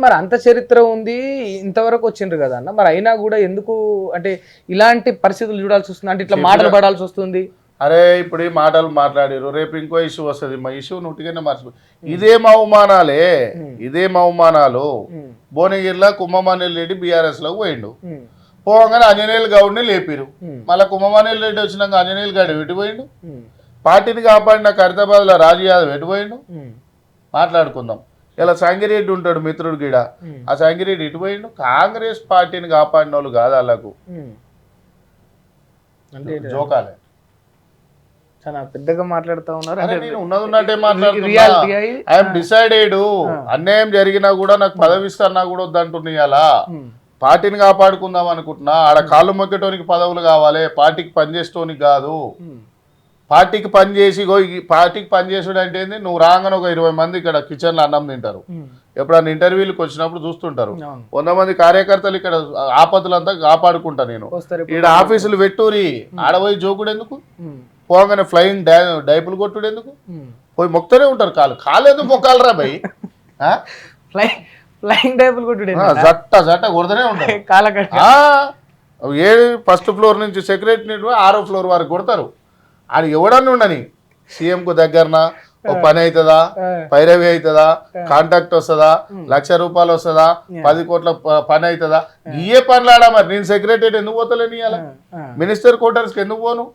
మరి అంత చరిత్ర ఉంది, ఇంతవరకు వచ్చిండ్రు కదా అన్న, మరి అయినా కూడా ఎందుకు అంటే ఇలాంటి పరిస్థితులు చూడాల్సి వస్తుంది, అంటే ఇట్లా మాటలు పడాల్సి వస్తుంది? అరే ఇప్పుడు ఈ మాటలు మాట్లాడారు, రేపు ఇంకో ఇష్యూ వస్తుంది, మా ఇష్యూ నుట్టిగానే మర్చిపో. ఇదేం అవమానాలే, ఇదేం అవమానాలు. భువనగిరిలో కుంభమనేల్ రెడ్డి బీఆర్ఎస్లోకి పోయిండు, పోగానే ఆంజనేయులు గౌడ్ని లేపిరు. మళ్ళీ కుంభమనేల్ రెడ్డి వచ్చినాక ఆంజనేయులు గౌడ్ ఎటుపోయిండు? పార్టీని కాపాడిన ఖైరతాబాద్లో రాజు యాదవ్ ఎటుపోయిండు? మాట్లాడుకుందాం. ఇలా సంగిరెడ్డి ఉంటాడు మిత్రుడు గిడ, ఆ సంగిరెడ్డి ఇటుపోయిండు. కాంగ్రెస్ పార్టీని కాపాడిన వాళ్ళు కాదు వాళ్ళకు జోకాలే. చాలా పెద్దగా మాట్లాడుతూ ఉన్నారు. నేను ఉన్నది ఉన్నట్టే మాట్లాడుతున్నా. I'm decided. అన్యాయం జరిగినా కూడా నాకు పదవి ఇస్తానా కూడా వద్దంటున్నా. పార్టీని కాపాడుకుందాం అనుకుంటున్నా. ఆడ కాళ్ళు మొక్కేటోనికి పదవులు కావాలి, పార్టీకి పనిచేసేటోనికి కాదు. పార్టీకి పనిచేసి పార్టీకి పనిచేసాడు అంటే నువ్వు రాగానే ఒక 20 మంది ఇక్కడ కిచెన్లో అన్నం తింటారు. ఎప్పుడన్నా ఇంటర్వ్యూలకు వచ్చినప్పుడు చూస్తుంటారు. 100 మంది కార్యకర్తలు ఇక్కడ ఆపదలంతా కాపాడుకుంటా నేను. ఈడ ఆఫీసులు పెట్టురి, ఆడపోయి జోకుడు ఎందుకు? పోగానే ఫ్లయింగ్ డైపులు కొట్టుడు ఎందుకు? పోయి మొక్తూనే ఉంటారు. కాలు ఎందుకు మొక్కాలరా భయ్? ఫ్లయింగ్ డైపులు కొట్టుడు జట్ట కొడుతూనే ఉంటారు. ఫస్ట్ ఫ్లోర్ నుంచి సెక్రటరీ 6వ ఫ్లోర్ వరకు కొడతారు. అది ఎవడన్నా ఉండని, సీఎంకు దగ్గరన ఒక పని అవుతుందా, పైరవి అవుతుందా, కాంటాక్ట్ వస్తుందా, ₹1,00,000 వస్తుందా, 10 కోట్ల పని అవుతుందా, ఇయే పనులాడా. మరి నేను సెక్రటరీ ఎందుకు పోతలేని, అలా మినిస్టర్ క్వార్టర్స్కి ఎందుకు పోను?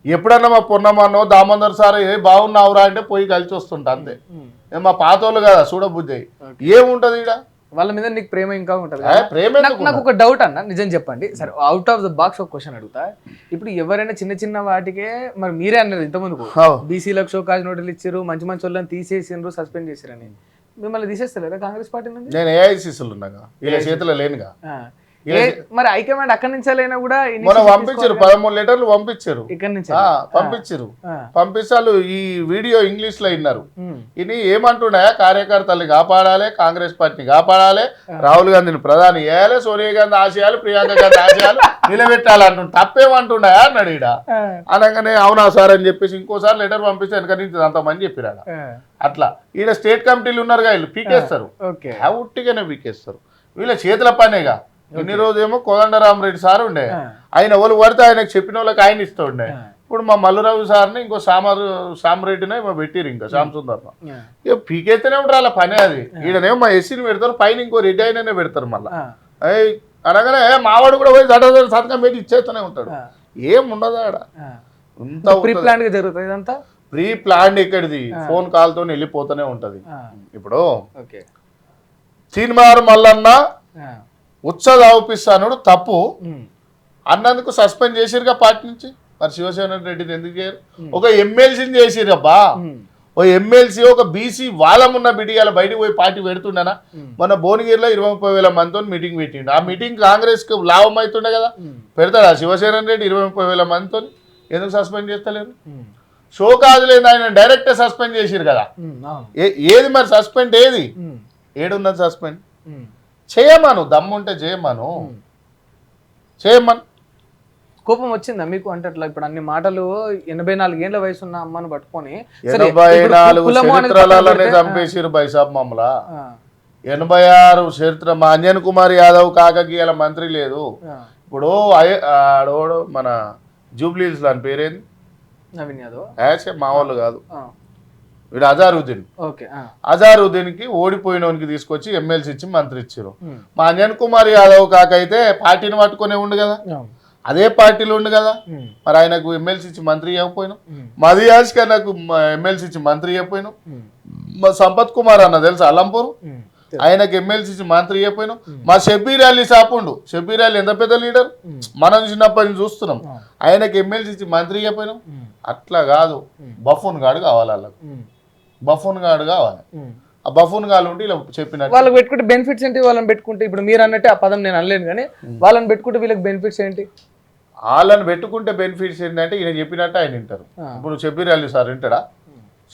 ఎప్పుడన్నా మా పొన్నమానో దామోదర్ సార్ ఏ బాగున్నావురా అంటే పోయి కలిసి వస్తుంటా అంతే. మా పాతోళ్ళు కదా చూడబుద్ధి. ఏముంటది ఈడ? వాళ్ళ మీద నీకు ప్రేమ ఇంకా ఉంటుంది. ప్రేమ. నాకు ఒక డౌట్ అన్న, నిజం చెప్పండి సరే, అవుట్ ఆఫ్ ద బాక్స్ ఒక క్వశ్చన్ అడుగుతా. ఇప్పుడు ఎవరైనా చిన్న చిన్న వాటికే, మరి మీరే అన్నారు ఇంతకుముందుకు బీసీలకు షోకాజ్ నోటీసులు ఇచ్చారు, మంచి మంచి వాళ్ళని తీసేసిండ్రు, సస్పెండ్ చేశారని. మిమ్మల్ని తీసేస్తలేరా కాంగ్రెస్ పార్టీ నుంచి? నేను ఏఐసీసీలు ఉన్నాగా, వీళ్ళ చేతిలో లేనుగా. మరి హైకమాండ్ అక్కడి నుంచైనా కూడా మనం పంపించారు, 13 లెటర్లు పంపించారు. ఇక్కడ నుంచి పంపించారు. పంపిస్తాలు ఈ వీడియో ఇంగ్లీష్ లో విన్నారు. ఇది ఏమంటున్నాయా, కార్యకర్తల్ని కాపాడాలి, కాంగ్రెస్ పార్టీని కాపాడాలి, రాహుల్ గాంధీని ప్రధాని చేయాలి, సోనియా గాంధీ ఆశయాలు, ప్రియాంక గాంధీ ఆశయాలు నిలబెట్టాలి అంటు తప్పేమంటున్నాయా అన్నాడు. ఈడ అనగానే అవునా సార్ అని చెప్పేసి ఇంకోసారి లెటర్ పంపిస్తే వెనక నుంచి అంతమంది చెప్పిరా. అట్లా ఈడ స్టేట్ కమిటీలు ఉన్నారుగా, వీళ్ళు పీకేస్తారు, ఉట్టిగానే పీకేస్తారు. వీళ్ళ చేతుల పనేగా. ఇన్ని రోజేమో కోదండరామరెడ్డి సార్ ఉండే, ఆయన ఎవరు పడితే ఆయనకు చెప్పిన వాళ్ళకి ఆయన ఇస్తూ ఉండే. ఇప్పుడు మా మల్లురావు సార్ని ఇంకో సామరెడ్డినే పెట్టిరు, ఇంకా శ్యామసుందర్లో. ఇక పీకైతేనే ఉంటారు అలా పనే. అది ఈడనేమో మా ఎస్సీని పెడతారు, పైన ఇంకో రెడ్డి అయిననే పెడతారు. మళ్ళీ అనగానే మావాడు కూడా పోయి దడ సంతకం పెట్టి ఇచ్చేస్తూనే ఉంటాడు. ఏం ఉండదు ఆడ. ప్రీ ప్లాన్ జరుగుతుంది ఇదంతా. ప్రీ ప్లాన్ ఎక్కడిది, ఫోన్ కాల్తో వెళ్ళిపోతూనే ఉంటది. ఇప్పుడు తీన్మార్ మల్లన్న ఉత్సవ ఆపిస్తాను తప్పు అన్నందుకు సస్పెండ్ చేసిరుగా పార్టీ నుంచి. మరి శివసేన రెడ్డిని ఎందుకు చేయరు? ఒక ఎమ్మెల్సీని చేసిరబ్బా. ఓ ఎమ్మెల్సీ ఒక బీసీ వాళ్ళమున్న బిడియాల బయటకు పోయి పార్టీ పెడుతుండనా? మన భువనగిరిలో 20-30 మందితో మీటింగ్ పెట్టిండు. ఆ మీటింగ్ కాంగ్రెస్ కు లాభం అవుతుండే కదా. పెడతాడా శివసేన రెడ్డి 20-30 మందితో? ఎందుకు సస్పెండ్ చేస్తలేరు? షోకాజ్ లేదు, ఆయన డైరెక్ట్ సస్పెండ్ చేసిరు కదా. ఏది మరి సస్పెండ్? ఏడున్నది సస్పెండ్? చేయమను, దమ్ముంటే చేయమను, చేయమను. కోపం వచ్చిందా మీకు? అంటే అట్లా ఇప్పుడు అన్ని మాటలు 84 ఏళ్ల వయసు ఉన్న అమ్మను పట్టుకొని 84 చరిత్రలనే చంపేసిరు బైసాబ్ మమ్మలా. 86 చరిత్ర. మా అంజన్ కుమార్ యాదవ్ కాకకి ఇలా మంత్రి లేదు. ఇప్పుడు ఆడోడు మన జూబ్లీస్ దాని పేరేంది, నవీన్ యాదవ్, మా వాళ్ళు కాదు, వీడు అజారుద్దీన్. అజారుద్దీన్ కి ఓడిపోయినోనికి తీసుకొచ్చి ఎమ్మెల్సీ ఇచ్చి మంత్రి ఇచ్చారు. మా అంజన్ కుమార్ యాదవ్ కాకైతే పార్టీని పట్టుకునే ఉండు కదా, అదే పార్టీలో ఉండు కదా. మరి ఆయనకు ఎమ్మెల్సీ ఇచ్చి మంత్రి ఇవ్వకపోయినావు. మదియాజ్ కి నాకు ఎమ్మెల్సీ ఇచ్చి మంత్రి ఇవ్వకపోయినావు. మా సంపత్ కుమార్ అన్న తెలుసా అల్లంపూర్, ఆయనకు ఎమ్మెల్సీ ఇచ్చి మంత్రి ఇవ్వకపోయినావు. మా షబ్బీర్ అలీ సాపుండు, షబ్బీర్ అలీ ఎంత పెద్ద లీడర్, మనం చిన్నప్పటి నుంచి చూస్తున్నాం. ఆయనకు ఎమ్మెల్సీ ఇచ్చి మంత్రి ఇవ్వకపోయినావు. అట్లా కాదు, బఫూన్ గాడు కావాలి వాళ్ళకు, బఫూన్ గాడు కావాలి. ఆ బఫూన్ గాడు ఉంటే ఇలా చెప్పినట్టు వాళ్ళకి పెట్టుకుంటే బెనిఫిట్స్ ఏంటి? వాళ్ళని పెట్టుకుంటే ఇప్పుడు మీరు అన్నట్టే ఆ పదం నేను అనలేను, కానీ వాళ్ళని పెట్టుకుంటే వీళ్ళకి బెనిఫిట్స్ ఏంటి? వాళ్ళని పెట్టుకుంటే బెనిఫిట్స్ ఏంటంటే ఈయన చెప్పినట్టు ఆయన వింటారు. ఇప్పుడు షబ్బీర్ అలీ సార్ వింటాడా?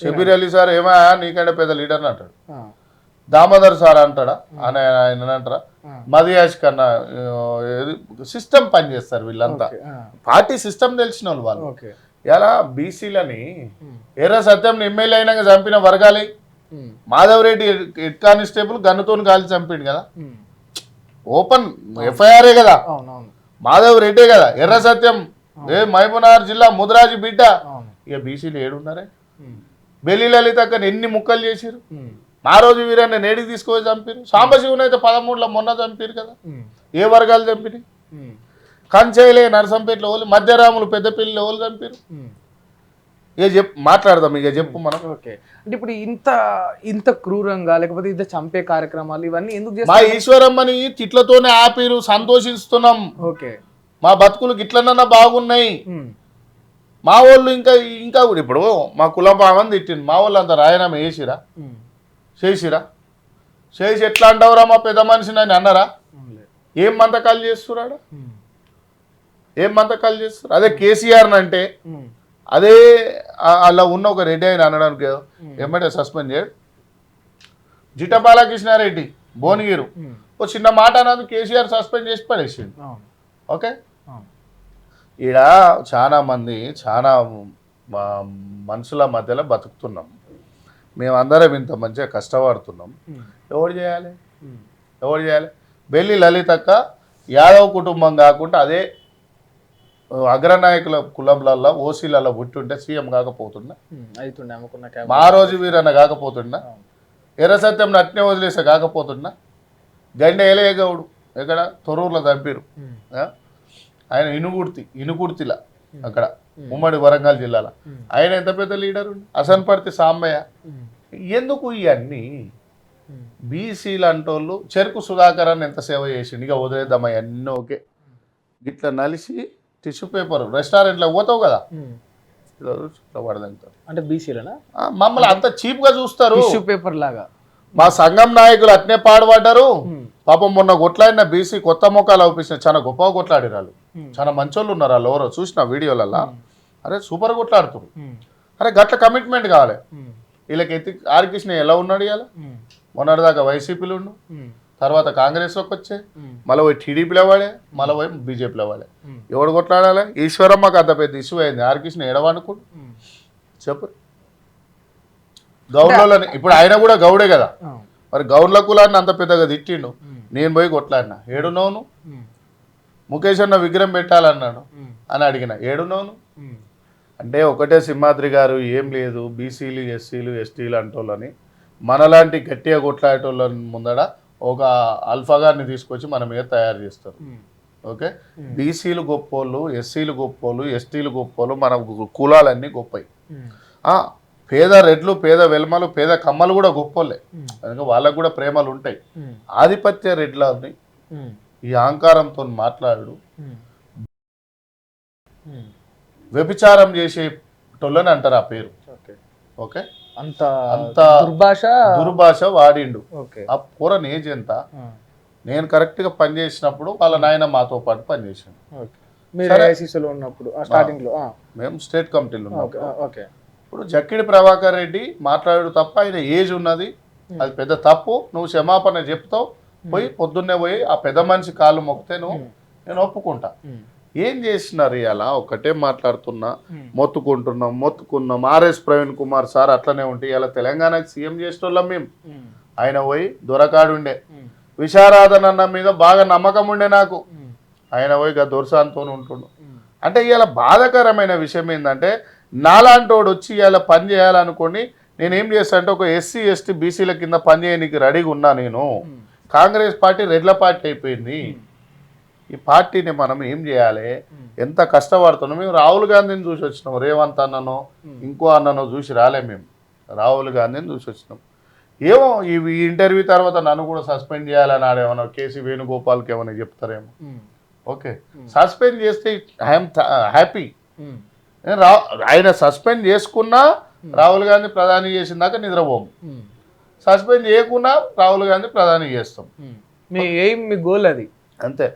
షబ్బీర్ అలీ సార్ ఏమా నీకంటే పెద్ద లీడర్ అంటాడు. దామోదర్ సార్ అంటాడా? ఆయన అంటారా? మదియాజ్ కన్నా సిస్టమ్ పనిచేస్తారు వీళ్ళంతా. పార్టీ సిస్టమ్ తెలిసిన వాళ్ళు. ఎలా బీసీలని ఎర్ర సత్యం ఎమ్మెల్యే అయినాక చంపిన వర్గాలే మాధవ్ రెడ్డి హెడ్ కానిస్టేబుల్ గన్నుతో కాల్చి చంపిండు కదా, ఓపెన్ ఎఫ్ఐఆరే కదా, మాధవ్ రెడ్డే కదా, ఎర్ర సత్యం మహబూబ్నగర్ జిల్లా ముదిరాజు బిడ్డ. ఇక బీసీలు ఏడున్నారే? బెల్లి లలితక్కని ఎన్ని ముక్కలు చేసిరు, ఆ రోజు వీరన్న నేడికి తీసుకొని చంపారు, సాంబశివుని అయితే 13లో మొన్న చంపారు కదా, ఏ వర్గాలు చంపినాయి? కంచైలే నరసంపేటలో వాళ్ళు, మధ్యరాములు పెద్దపల్లిలో వాళ్ళు చంపారు. ఇక చెప్పు మాట్లాడదాం, ఇక చెప్పు మనం. ఓకే, అంటే ఇప్పుడు ఇంత క్రూరంగా లేకపోతే ఇంత చంపే కార్యక్రమాలు ఇవన్నీ ఎందుకు మా ఈశ్వరమ్మని తిట్లతోనే ఆపిరు, సంతోషిస్తున్నాం. ఓకే, మా బతుకులు గిట్లనన్నా బాగున్నాయి. మా వాళ్ళు ఇంకా కూడా ఇప్పుడు మా కులం బావని తిట్టింది, మా వాళ్ళు అంత రాయనామా చేసిరా? చేసి ఎట్లా అంటావురా మా పెద్ద మనిషిని అని అన్నారా? ఏం మంతకాలు చేస్తున్నాడు, ఏం మంతకాలు చేస్తారు? అదే కేసీఆర్ అంటే అదే అలా ఉన్న ఒక రెడ్డి ఆయన అనడానికి ఏమంటే సస్పెండ్ చేయడు. జిట బాలకృష్ణారెడ్డి భువనగిరి ఓ చిన్న మాట అన్నది కేసీఆర్ సస్పెండ్ చేసి పడేసిండు. ఓకే, ఈడ చాలా మంది చాలా మనుషుల మధ్యలో బతుకుతున్నాం, మేమందరం ఇంత మంచిగా కష్టపడుతున్నాం. ఎవరు చేయాలి? బెల్లి లలితక్క యాదవ్ కుటుంబం కాకుండా అదే అగ్రనాయకుల కులంలలో ఓసీలలో పుట్టుంటే సీఎం కాకపోతున్నా, మా రోజు వీరన్న కాకపోతున్నా, ఎర్ర సత్యం అట్నే వదిలేసా కాకపోతున్నా, గండె ఎలయగౌడు ఎక్కడ తొర్రూరులో చంపారు, ఆయన ఇనుగుర్తిలా అక్కడ ఉమ్మడి వరంగల్ జిల్లాలో, ఆయన ఎంత పెద్ద లీడరు. అసన్పర్తి సాంబయ్య. ఎందుకు ఇవన్నీ బీసీలు అంటోళ్ళు? చెరుకు సుధాకర్ అని ఎంత సేవ చేసిండు, ఇక వదిలేద్దాం అవన్నీ. ఓకే, గిట్లా నలిసి టిష్యూ పేపర్ రెస్టారెంట్లో పోతావు కదా, పడదంటారు. అంటే బీసీలనా మమ్మల్ని అంత చీప్గా చూస్తారు, టిష్యూ పేపర్ లాగా. మా సంఘం నాయకులు అట్నే పాడుపడ్డారు. పాపం మొన్న కొట్లాడిన బీసీ కొత్త మొక్కలు అవుపించిన చాలా గొప్పగా కొట్లాడారు వాళ్ళు, చాలా మంచోళ్ళు ఉన్నారు వాళ్ళు. ఎవరో చూసిన వీడియోలల్లో అరే సూపర్ కొట్లాడుతున్నారు. అరే గట్ల కమిట్మెంట్ కావాలి వీళ్ళకి. ఎత్తి ఆర్కృష్ణ ఎలా ఉన్నాడు ఇవాళ? మొన్నటిదాకా వైసీపీలో ఉండు, తర్వాత కాంగ్రెస్లోకి వచ్చే, మళ్ళీ పోయి టీడీపీలో వాడే, మళ్ళీ పోయి బీజేపీలో వాడే. ఎవడు కొట్లాడాలి? ఈశ్వరమ్మకి అంత పెద్ద ఇష్యూ అయింది, ఆర్కృష్ణ ఎడవనుకోడు చెప్పు. గౌడ్లని ఇప్పుడు ఆయన కూడా గౌడే కదా, మరి గౌడ్ల కులాన్ని అంత పెద్దగా తిట్టిండు, నేను పోయి కొట్లాడినా. ఏడున్నావును? ముఖేష్ అన్న విగ్రహం పెట్టాలన్నాడు అని అడిగిన, ఏడున్నావును? అంటే ఒకటే సింహాద్రి గారు, ఏం లేదు బీసీలు ఎస్సీలు ఎస్టీలు అంటోళ్ళని మనలాంటి గట్టిగా కొట్లాడేటోళ్ళని ముందడ ఒక అల్ఫాగారిని తీసుకొచ్చి మన మీద తయారు చేస్తారు. ఓకే, బీసీలు గొప్పోళ్ళు, ఎస్సీలు గొప్పోళ్ళు, ఎస్టీలు గొప్పోళ్ళు, మన కులాలన్నీ గొప్పవి. పేద రెడ్లు, పేద వెల్మలు, పేద కమ్మలు కూడా గొప్పోళ్ళే, అందుకే వాళ్ళకు కూడా ప్రేమలు ఉంటాయి. ఆధిపత్య రెడ్లని ఈ అహంకారంతో మాట్లాడు వ్యభిచారం చేసేటోళ్ళని అంటారు ఆ పేరు. ఓకే, అంత దుర్భాష వాడిండు. ఆ పూరని ఏజ్ ఎంత? నేను కరెక్ట్గా పనిచేసినప్పుడు వాళ్ళ నాయన మాతో పాటు పనిచేసాను. మేము స్టేట్ కమిటీలో ఉన్నాం. ఇప్పుడు జక్కిడి ప్రభాకర్ రెడ్డి మాట్లాడు తప్ప ఆయన ఏజ్ ఉన్నది, అది పెద్ద తప్పు. నువ్వు క్షమాపణ చెప్తావు, పోయి పొద్దున్నే పోయి ఆ పెద్ద మనిషి కాళ్ళు మొక్కితే నేను ఒప్పుకుంటా. ఏం చేసినారు ఇలా? ఒకటే మాట్లాడుతున్నా, మొత్తుకున్నాం. ఆర్ఎస్ ప్రవీణ్ కుమార్ సార్ అట్లనే ఉంటే ఇలా తెలంగాణకి సీఎం చేసేటోళ్ళం మేము. ఆయన పోయి దొరకాడు ఉండే, విశారాధన మీద బాగా నమ్మకం ఉండే నాకు, ఆయన పోయి దొరసాంతో ఉంటుండు. అంటే ఇలా బాధాకరమైన విషయం ఏంటంటే, నాలాంటోడు వచ్చి ఇలా పని చేయాలనుకోండి, నేనేం చేస్తా అంటే ఒక ఎస్సీ ఎస్టీ బీసీల కింద పని చేయడానికి రెడీగా ఉన్నా. నేను కాంగ్రెస్ పార్టీ రెడ్ల పార్టీ అయిపోయింది, ఈ పార్టీని మనం ఏం చేయాలి? ఎంత కష్టపడుతున్నాం. మేము రాహుల్ గాంధీని చూసి వచ్చినాం, రేవంత్ అన్ననో ఇంకో అన్ననో చూసి రాలే, మేము రాహుల్ గాంధీని చూసి వచ్చినాం. ఏమో ఈ ఇంటర్వ్యూ తర్వాత నన్ను కూడా సస్పెండ్ చేయాలని ఆడేమన్నా కేసీ వేణుగోపాల్కి ఏమైనా చెప్తారేమో. ఓకే, సస్పెండ్ చేస్తే ఐఎమ్ హ్యాపీ. ఆయన సస్పెండ్ చేసుకున్నా రాహుల్ గాంధీ ప్రధాని చేసిన దాకా నిద్రపోము, సస్పెండ్ చేయకున్నా రాహుల్ గాంధీ ప్రధాని చేస్తాం. మీ ఎయిమ్, మీ గోల్ అది అంతే.